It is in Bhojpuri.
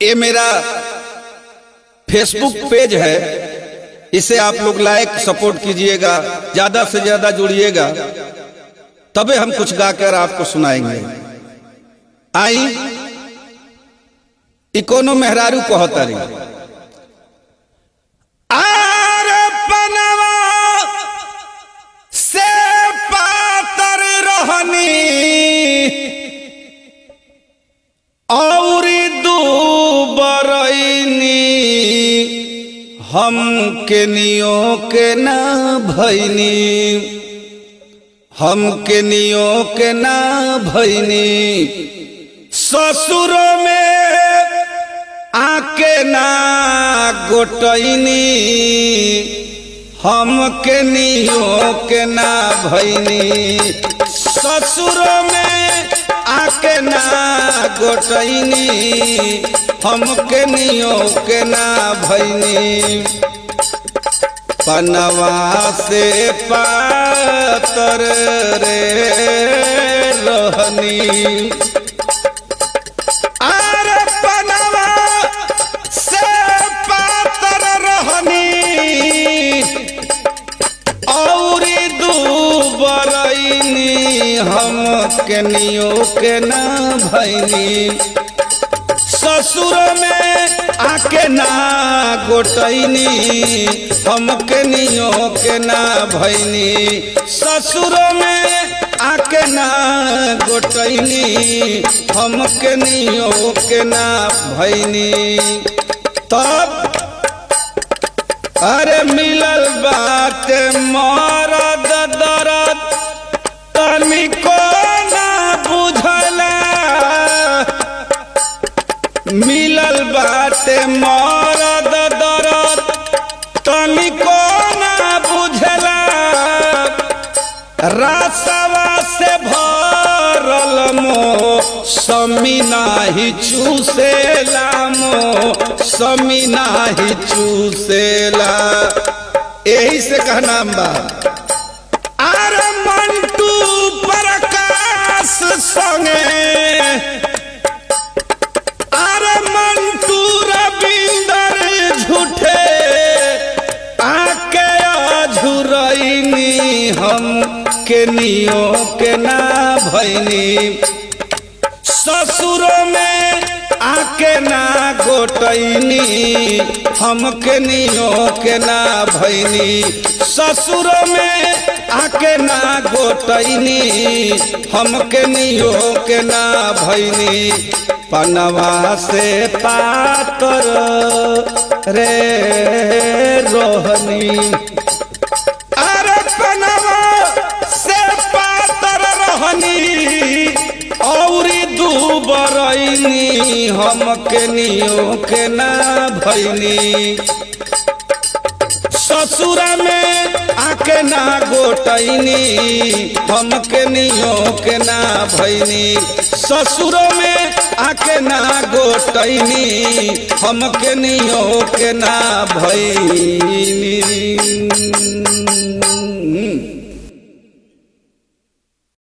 ये मेरा फेसबुक पेज है, इसे आप लोग लाइक सपोर्ट कीजिएगा, ज्यादा से ज्यादा जुड़िएगा, तबे हम कुछ गाकर आपको सुनाएंगे। आई इकोनो मेहरारू कहतरी आरे पनवा से पातर रहनी और दुबरैनी हम के नियो के ना भैनी, हम के नियो के ना भैनी, ससुर में आके ना गोटैनी हम के नियो के ना भैनी, ससुर में आके ना गोटैनी हम के नियो के ना भैनी। पनवा से पातर रे रहनी आरे पनवा से पातर रहनी और दुबरैनी हम के नियो के ना भैनी, ससुर में आके ना गोटैनी हम के नियो के ना भैनी, ससुर में आके ना गोटैनी हम के नियो के ना भैनी। तब अरे मिलल बात मरद दरद तनिको ना बुझला, मिलल बाटे मरद दरद तनिको ना बुझला, रासवा से भरल मो समी नाही चूसेला, मो समी नाही चूसेला। यही से कहना बा आरे मंटू प्रकाश संगे हम के नियो के ना भैनी, ससुर में आके ना गोटैनी हम के नियो के ना भैनी, ससुर में आके ना गोटैनी हम के नियो के ना भैनी। पनवा से पातर रे रोहनी अरे पनवा से पातर रहनी और दुबरैनी हम के नियो के ना भैनी, ससुर में आके ना गोटैनी हम के नियो के ना भैनी, ससुर में आके ना गोटैनी हम के नियो के ना भैनी।